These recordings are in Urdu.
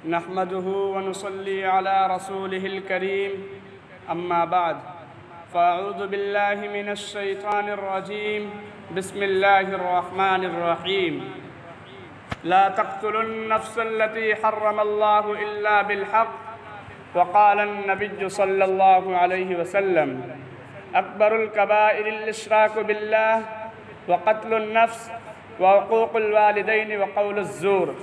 نحمده ونصلي على رسوله الكريم أما بعد فأعوذ بالله من الشيطان الرجيم بسم الله الرحمن الرحيم لا تقتلوا النفس التي حرم الله إلا بالحق وقال النبي صلى الله عليه وسلم أكبر الكبائر الإشراك بالله وقتل النفس وعقوق الوالدين وقول الزور۔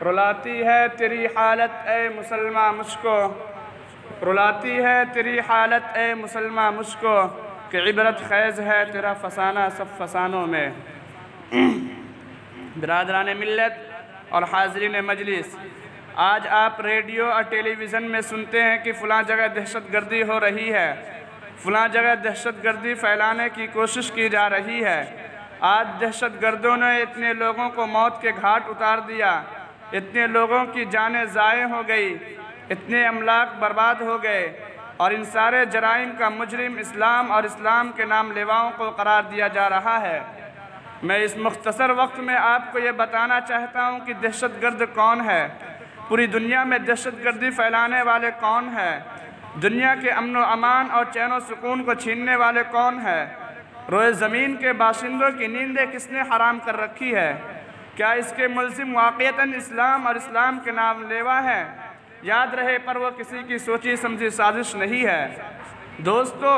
رلاتی ہے تیری حالت اے مسلمان مجھ کو، رلاتی ہے تیری حالت اے مسلمان مجھ کو، کہ عبرت خیز ہے تیرا فسانہ سب فسانوں میں۔ برادران ملت اور حاضرین مجلس، آج آپ ریڈیو اور ٹیلی ویژن میں سنتے ہیں کہ فلاں جگہ دہشت گردی ہو رہی ہے، فلاں جگہ دہشت گردی پھیلانے کی کوشش کی جا رہی ہے۔ آج دہشت گردوں نے اتنے لوگوں کو موت کے گھاٹ اتار دیا، اتنے لوگوں کی جانیں ضائع ہو گئی، اتنے املاک برباد ہو گئے، اور ان سارے جرائم کا مجرم اسلام اور اسلام کے نام لیواؤں کو قرار دیا جا رہا ہے۔ میں اس مختصر وقت میں آپ کو یہ بتانا چاہتا ہوں کہ دہشت گرد کون ہے، پوری دنیا میں دہشت گردی پھیلانے والے کون ہیں، دنیا کے امن و امان اور چین و سکون کو چھیننے والے کون ہیں، روئے زمین کے باشندوں کی نیندیں کس نے حرام کر رکھی ہے، کیا اس کے ملزم واقعتاً اسلام اور اسلام کے نام لیوا ہیں؟ یاد رہے پر وہ کسی کی سوچی سمجھی سازش نہیں ہے۔ دوستو،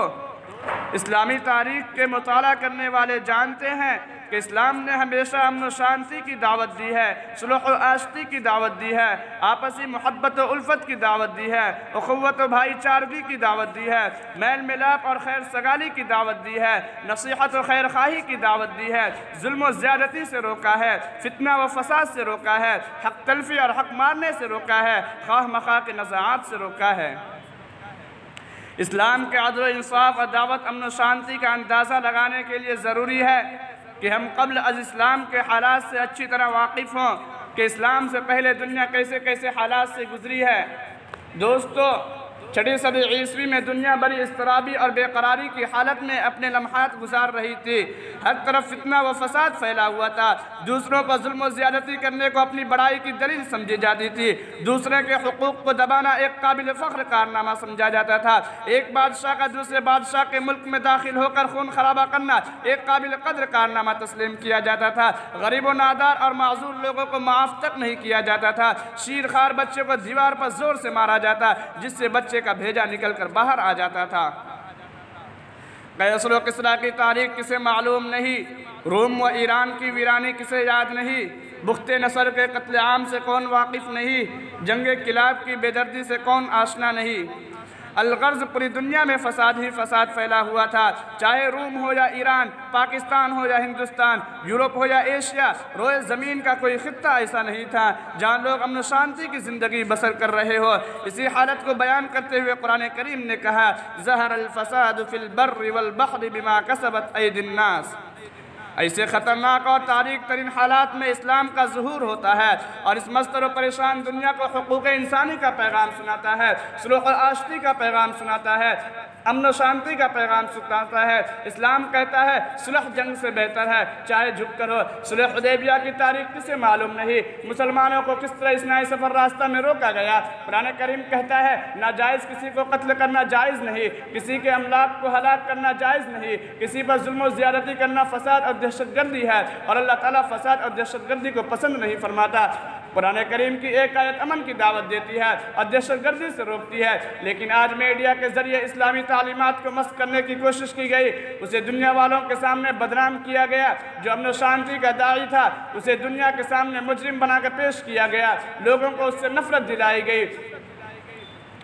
اسلامی تاریخ کے مطالعہ کرنے والے جانتے ہیں کہ اسلام نے ہمیشہ امن و شانتی کی دعوت دی ہے، صلح و آشتی کی دعوت دی ہے، آپسی محبت و الفت کی دعوت دی ہے، اخوت و بھائی چارگی کی دعوت دی ہے، میل ملاپ اور خیر سگالی کی دعوت دی ہے، نصیحت و خیر خواہی کی دعوت دی ہے، ظلم و زیادتی سے روکا ہے، فتنہ و فساد سے روکا ہے، حق تلفی اور حق مارنے سے روکا ہے، خواہ مخواہ کے نزاعات سے روکا ہے۔ اسلام کے عدل و انصاف اور دعوت امن و شانتی کا اندازہ لگانے کے لیے ضروری ہے کہ ہم قبل از اسلام کے حالات سے اچھی طرح واقف ہوں کہ اسلام سے پہلے دنیا کیسے کیسے حالات سے گزری ہے۔ دوستو، 6 صدی عیسوی میں دنیا بڑی اضطرابی اور بے قراری کی حالت میں اپنے لمحات گزار رہی تھی۔ ہر طرف فتنہ و فساد پھیلا ہوا تھا، دوسروں پر ظلم و زیادتی کرنے کو اپنی بڑائی کی دلیل سمجھی جاتی تھی، دوسرے کے حقوق کو دبانا ایک قابل فخر کارنامہ سمجھا جاتا تھا، ایک بادشاہ کا دوسرے بادشاہ کے ملک میں داخل ہو کر خون خرابہ کرنا ایک قابل قدر کارنامہ تسلیم کیا جاتا تھا، غریب و نادار اور معذور لوگوں کو معاف تک نہیں کیا جاتا تھا، شیر خوار بچے کو دیوار پر زور سے مارا جاتا جس سے بچے کا بھیجا نکل کر باہر آ جاتا تھا۔ قیصر و کسریٰ کی تاریخ کسے معلوم نہیں، روم و ایران کی ویرانی کسے یاد نہیں، بخت نصر کے قتل عام سے کون واقف نہیں، جنگ کلاب کی بے دردی سے کون آشنا نہیں۔ الغرض پوری دنیا میں فساد ہی فساد پھیلا ہوا تھا، چاہے روم ہو یا ایران، پاکستان ہو یا ہندوستان، یورپ ہو یا ایشیا، روئے زمین کا کوئی خطہ ایسا نہیں تھا جہاں لوگ امن و شانتی کی زندگی بسر کر رہے ہو۔ اسی حالت کو بیان کرتے ہوئے قرآن کریم نے کہا ظہر الفساد فی البر والبحر بما کسبت ایدی الناس۔ ایسے خطرناک اور تاریک ترین حالات میں اسلام کا ظہور ہوتا ہے اور اس مستر و پریشان دنیا کو حقوق انسانی کا پیغام سناتا ہے، صلح و آشتی کا پیغام سناتا ہے، امن و شانتی کا پیغام سناتا ہے۔ اسلام کہتا ہے صلح جنگ سے بہتر ہے، چاہے جھک کر ہو۔ صلح حدیبیہ کی تاریخ کسے معلوم نہیں، مسلمانوں کو کس طرح اثنائی سفر راستہ میں روکا گیا۔ قرآن کریم کہتا ہے ناجائز کسی کو قتل کرنا جائز نہیں، کسی کے املاک کو ہلاک کرنا جائز نہیں، کسی پر ظلم و زیادتی کرنا فساد اور دہشت گردی ہے، اور اللہ تعالیٰ فساد اور دہشت گردی کو پسند نہیں فرماتا۔ قرآن کریم کی ایک آیت امن کی دعوت دیتی ہے اور دہشت گردی سے روکتی ہے، لیکن آج میڈیا کے ذریعے اسلامی تعلیمات کو مسخ کرنے کی کوشش کی گئی، اسے دنیا والوں کے سامنے بدنام کیا گیا۔ جو امن و شانتی کا داعی تھا اسے دنیا کے سامنے مجرم بنا کر پیش کیا گیا، لوگوں کو اس سے نفرت دلائی گئی۔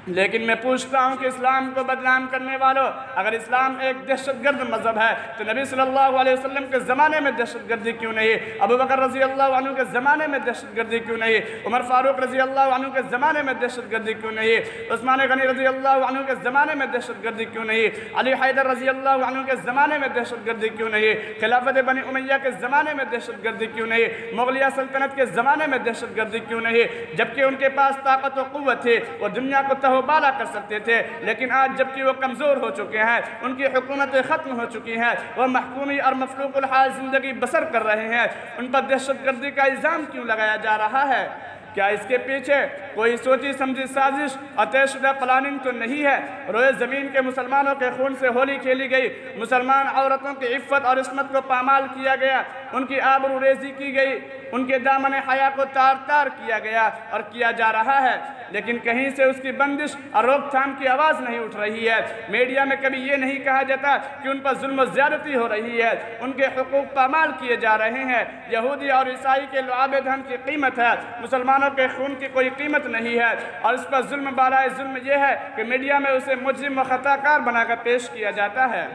لیکن میں پوچھتا ہوں کہ اسلام کو بدنام کرنے والوں، اگر اسلام ایک دہشت گرد مذہب ہے تو نبی صلی اللہ علیہ وسلم کے زمانے میں دہشت گردی کیوں نہیں، ابو بکر رضی اللہ عنہ کے زمانے میں دہشت گردی کیوں نہیں، عمر فاروق رضی اللہ عنہ کے زمانے میں دہشت گردی کیوں نہیں، عثمان غنی رضی اللہ عنہ کے زمانے میں دہشت گردی کیوں نہیں، علی حیدر رضی اللہ عنہ کے زمانے میں دہشت گردی کیوں نہیں، خلافت بنی امیہ کے زمانے میں دہشت گردی کیوں نہیں، مغلیہ سلطنت کے زمانے میں دہشت گردی کیوں نہیں، جبکہ ان کے پاس طاقت و قوت تھی، وہ دنیا کو و بالا کر سکتے تھے، لیکن آج جبکہ وہ کمزور ہو چکے ہیں، ان کی حکومتیں ختم ہو چکی ہیں، وہ محکومی اور مفلوق الحال زندگی بسر کر رہے ہیں، ان پر دہشت گردی کا الزام کیوں لگایا جا رہا ہے؟ کیا اس کے پیچھے کوئی سوچی سمجھی سازش اور طے شدہ پلاننگ تو نہیں ہے؟ روئے زمین کے مسلمانوں کے خون سے ہولی کھیلی گئی، مسلمان عورتوں کی عفت اور عصمت کو پامال کیا گیا، ان کی آبرو ریزی کی گئی، ان کے دامن حیا کو تار تار کیا گیا اور کیا جا رہا ہے، لیکن کہیں سے اس کی بندش اور روک تھام کی آواز نہیں اٹھ رہی ہے۔ میڈیا میں کبھی یہ نہیں کہا جاتا کہ ان پر ظلم و زیادتی ہو رہی ہے، ان کے حقوق پامال کیے جا رہے ہیں۔ یہودی اور عیسائی کے لعاب دم کی قیمت ہے، مسلمانوں کے خون کی کوئی قیمت نہیں ہے، اور اس پر ظلم بالائے ظلم یہ ہے کہ میڈیا میں اسے مجرم و خطا کار بنا کر پیش کیا جاتا ہے۔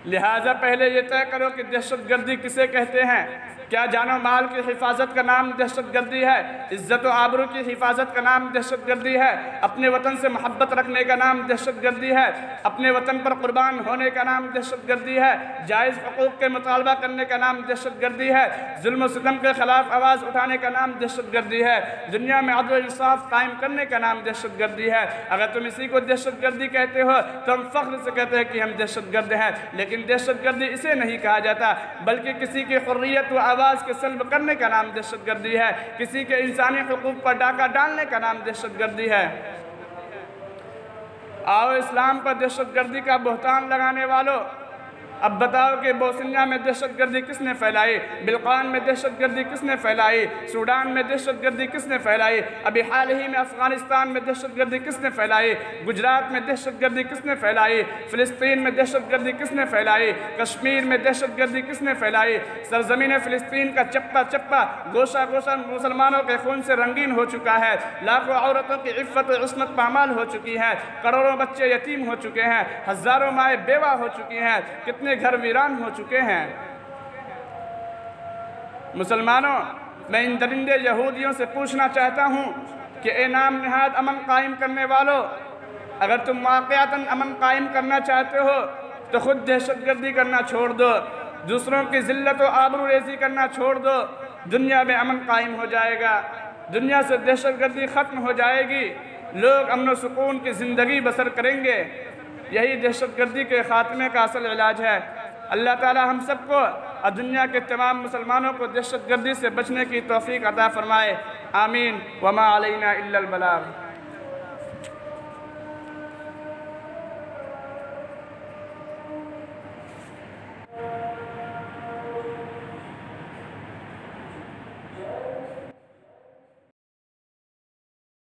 لہٰذا پہلے یہ طے کرو کہ دہشت گردی کسے کہتے ہیں۔ کیا جان و مال کی حفاظت کا نام دہشت گردی ہے؟ عزت و آبرو کی حفاظت کا نام دہشت گردی ہے؟ اپنے وطن سے محبت رکھنے کا نام دہشت گردی ہے؟ اپنے وطن پر قربان ہونے کا نام دہشت گردی ہے؟ جائز حقوق کے مطالبہ کرنے کا نام دہشت گردی ہے؟ ظلم و ستم کے خلاف آواز اٹھانے کا نام دہشت گردی ہے؟ دنیا میں عدل و انصاف قائم کرنے کا نام دہشت گردی ہے؟ اگر تم اسی کو دہشت گردی کہتے ہو تو ہم فخر سے کہتے ہیں کہ ہم دہشت گرد ہیں، لیکن دہشت گردی اسے نہیں کہا جاتا، بلکہ کسی کی حریت و آواز کے سلب کرنے کا نام دہشت گردی ہے، کسی کے انسانی حقوق پر ڈاکہ ڈالنے کا نام دہشت گردی ہے۔ آؤ اسلام پر دہشت گردی کا بہتان لگانے والوں، اب بتاؤ کہ بوسنیا میں دہشت گردی کس نے پھیلائی؟ بلقان میں دہشت گردی کس نے پھیلائی؟ سوڈان میں دہشت گردی کس نے پھیلائی؟ ابھی حال ہی میں افغانستان میں دہشت گردی کس نے پھیلائی؟ گجرات میں دہشت گردی کس نے پھیلائی؟ فلسطین میں دہشت گردی کس نے پھیلائی؟ کشمیر میں دہشت گردی کس نے پھیلائی؟ سرزمین فلسطین کا چپا چپا گوشہ گوشہ مسلمانوں کے خون سے رنگین ہو چکا ہے، لاکھوں عورتوں کی عفت و عصمت پامال ہو چکی ہے، کروڑوں بچے یتیم ہو چکے ہیں، ہزاروں مائیں بیوہ ہو چکی ہیں، کتنے گھر ویران ہو چکے ہیں۔ مسلمانوں، میں ان درندے یہودیوں سے پوچھنا چاہتا ہوں کہ اے نام نہاد امن قائم کرنے والو، اگر تم واقعتاً امن قائم کرنا چاہتے ہو تو خود دہشت گردی کرنا چھوڑ دو، دوسروں کی ذلت و آبرو ریزی کرنا چھوڑ دو، دنیا میں امن قائم ہو جائے گا، دنیا سے دہشت گردی ختم ہو جائے گی، لوگ امن و سکون کی زندگی بسر کریں گے۔ یہی دہشت گردی کے خاتمے کا اصل علاج ہے۔ اللہ تعالی ہم سب کو اور دنیا کے تمام مسلمانوں کو دہشت گردی سے بچنے کی توفیق عطا فرمائے، آمین۔ وما علینا الا البلاغ۔